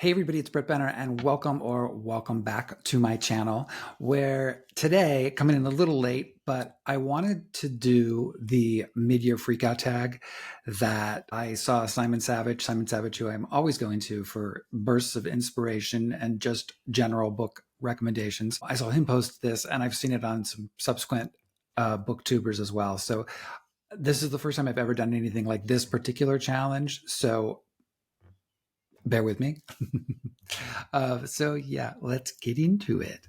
Hey everybody, it's Britt Benner and welcome back to my channel where today, coming in a little late, but I wanted to do the mid-year freakout tag that I saw Simon Savage, who I'm always going to for bursts of inspiration and just general book recommendations. I saw him post this and I've seen it on some subsequent booktubers as well. So this is the first time I've ever done anything like this particular challenge. So bear with me. So yeah, let's get into it.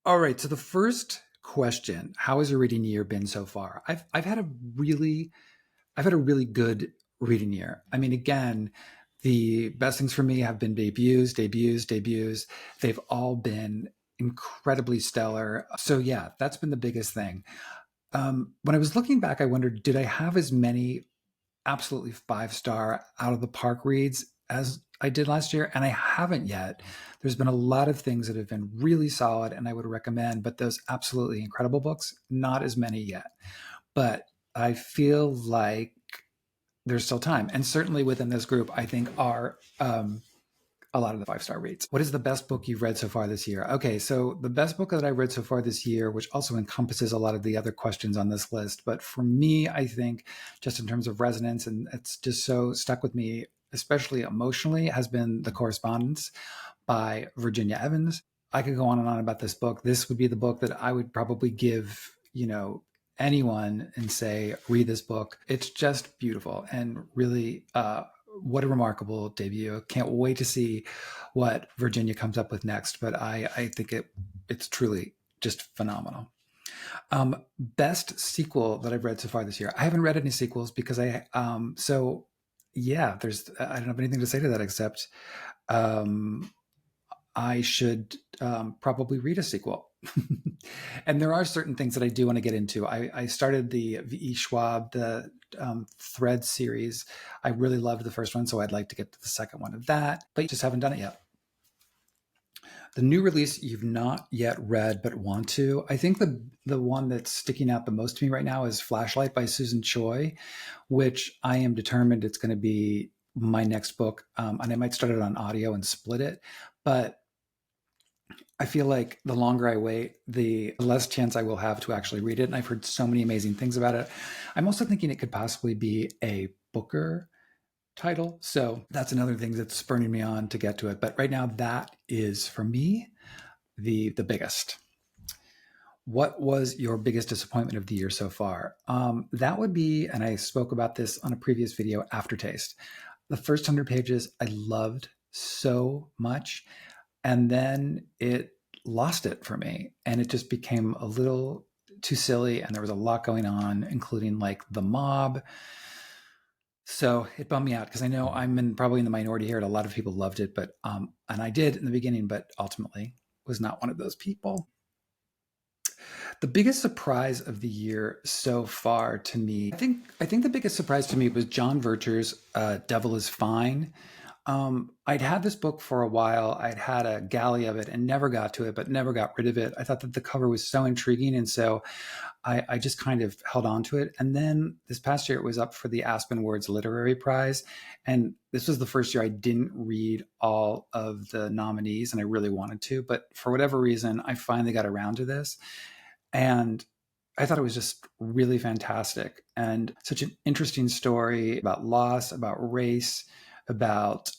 All right. So the first question: how has your reading year been so far? I've had a really good reading year. I mean, again, the best things for me have been debuts. They've all been incredibly stellar. So yeah, that's been the biggest thing. When I was looking back, I wondered, did I have as many absolutely 5-star out of the park reads as I did last year? And I haven't yet. There's been a lot of things that have been really solid and I would recommend, but those absolutely incredible books, not as many yet. But I feel like there's still time. And certainly within this group, I think are a lot of the 5-star reads. What is the best book you've read so far this year? Okay, so the best book that I read so far this year, which also encompasses a lot of the other questions on this list, but for me, I think just in terms of resonance, and it's just so stuck with me, especially emotionally, has been The Correspondence by Virginia Evans. I could go on and on about this book. This would be the book that I would probably give, anyone and say, read this book. It's just beautiful and really what a remarkable debut. Can't wait to see what Virginia comes up with next, but I think it's truly just phenomenal. Best sequel that I've read so far this year. I haven't read any sequels because I don't have anything to say to that except I should probably read a sequel. And there are certain things that I do want to get into. I started the V.E. Schwab, the Thread series. I really loved the first one, so I'd like to get to the second one of that, but just haven't done it yet. The new release you've not yet read but want to. I think the one that's sticking out the most to me right now is Flashlight by Susan Choi, which I am determined it's going to be my next book. And I might start it on audio and split it, but I feel like the longer I wait, the less chance I will have to actually read it. And I've heard so many amazing things about it. I'm also thinking it could possibly be a Booker title. So that's another thing that's spurring me on to get to it. But right now, that is, for me, the biggest. What was your biggest disappointment of the year so far? That would be, and I spoke about this on a previous video, Aftertaste. The first 100 pages I loved so much. And then it lost it for me. And it just became a little too silly. And there was a lot going on, including like the mob. So it bummed me out because I know I'm probably in the minority here. And a lot of people loved it, but and I did in the beginning, but ultimately was not one of those people. The biggest surprise of the year so far to me, I think the biggest surprise to me was John Virtue's Devil is Fine. I'd had this book for a while. I'd had a galley of it and never got to it, but never got rid of it. I thought that the cover was so intriguing. And so I just kind of held on to it. And then this past year, it was up for the Aspen Words Literary Prize. And this was the first year I didn't read all of the nominees, and I really wanted to. But for whatever reason, I finally got around to this. And I thought it was just really fantastic and such an interesting story about loss, about race, about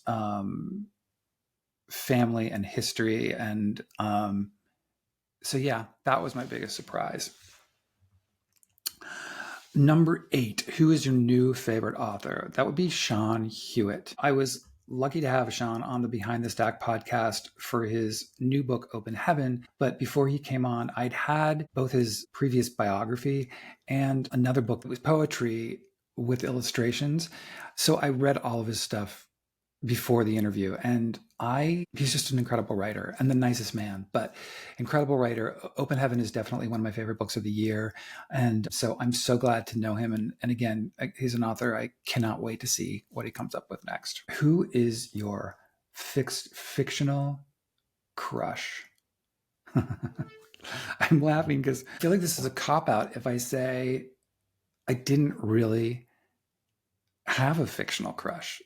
family and history. And so, yeah, that was my biggest surprise. Number 8, who is your new favorite author? That would be Sean Hewitt. I was lucky to have Sean on the Behind the Stack podcast for his new book, Open Heaven. But before he came on, I'd had both his previous biography and another book that was poetry with illustrations. So I read all of his stuff before the interview, and he's just an incredible writer and the nicest man, but incredible writer. Open Heaven is definitely one of my favorite books of the year. And so I'm so glad to know him. And again, he's an author. I cannot wait to see what he comes up with next. Who is your fictional crush? I'm laughing because I feel like this is a cop-out if I say I didn't really have a fictional crush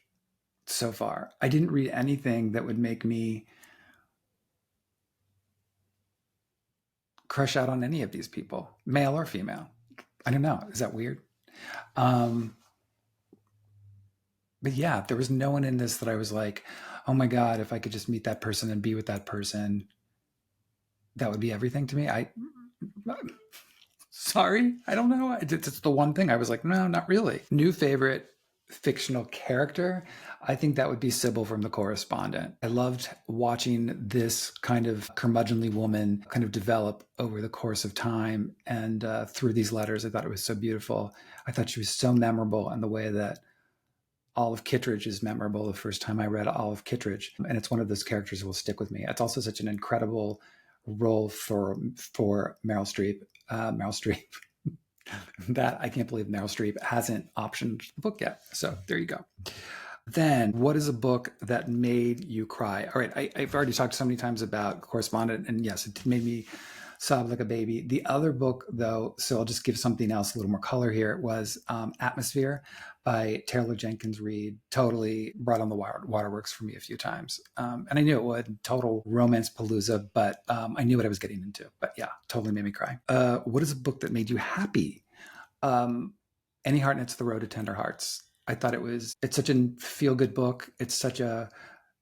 so far. I didn't read anything that would make me crush out on any of these people, male or female. I don't know. Is that weird? Um, but yeah, there was no one in this that I was like, oh my God, if I could just meet that person and be with that person, that would be everything to me. Sorry, I don't know. It's the one thing I was like, no, not really. New favorite fictional character. I think that would be Sybil from The Correspondent. I loved watching this kind of curmudgeonly woman kind of develop over the course of time. And through these letters, I thought it was so beautiful. I thought she was so memorable in the way that Olive Kittredge is memorable the first time I read Olive Kittredge. And it's one of those characters who will stick with me. It's also such an incredible role for Meryl Streep. Meryl Streep. That I can't believe Meryl Streep hasn't optioned the book yet. So there you go. Then, what is a book that made you cry? All right, I've already talked so many times about Correspondent, and yes, it made me sob like a baby. The other book, though, so I'll just give something else a little more color here, was Atmosphere by Taylor Jenkins Reid. Totally brought on the waterworks for me a few times. And I knew it would. Total romance palooza, but I knew what I was getting into. But yeah, totally made me cry. What is a book that made you happy? Any Heart Knits the Road to Tender Hearts. I thought it's such a feel-good book. It's such a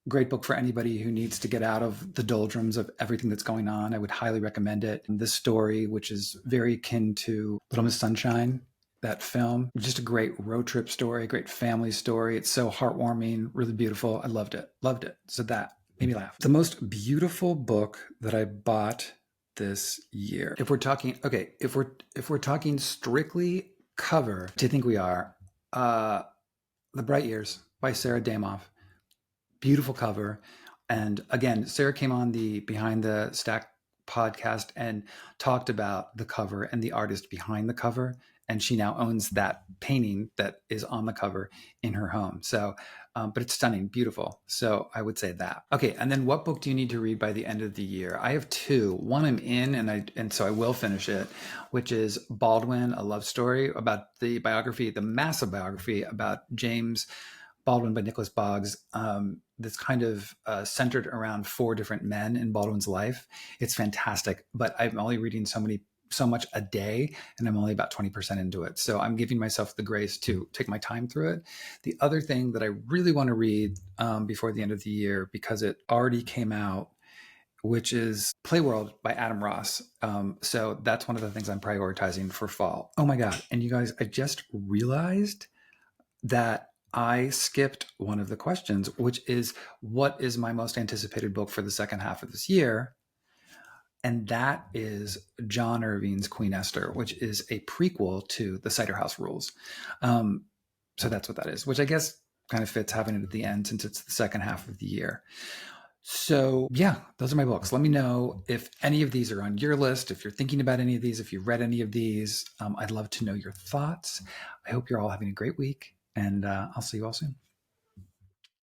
great book for anybody who needs to get out of the doldrums of everything that's going on. I would highly recommend it. This story, which is very akin to Little Miss Sunshine, that film, just a great road trip story, a great family story. It's so heartwarming, really beautiful. I loved it. Loved it. So that made me laugh. The most beautiful book that I bought this year. If we're talking, okay, if we're talking strictly cover, do you think we are? The Bright Years by Sarah Damoff. Beautiful cover. And again, Sarah came on the Behind the Stack podcast and talked about the cover and the artist behind the cover. And she now owns that painting that is on the cover in her home. So, but it's stunning, beautiful. So I would say that. Okay, and then what book do you need to read by the end of the year? I have two. One I'm in, and so I will finish it, which is Baldwin, A Love Story, about the biography, the massive biography about James Baldwin by Nicholas Boggs. That's kind of centered around four different men in Baldwin's life. It's fantastic, but I'm only reading so much a day, and I'm only about 20% into it. So I'm giving myself the grace to take my time through it. The other thing that I really want to read before the end of the year, because it already came out, which is Playworld by Adam Ross. So that's one of the things I'm prioritizing for fall. Oh my God. And you guys, I just realized that I skipped one of the questions, which is, what is my most anticipated book for the second half of this year? And that is John Irving's Queen Esther, which is a prequel to The Cider House Rules. So that's what that is, which I guess kind of fits having it at the end since it's the second half of the year. So yeah, those are my books. Let me know if any of these are on your list, if you're thinking about any of these, if you've read any of these. I'd love to know your thoughts. I hope you're all having a great week, and I'll see you all soon.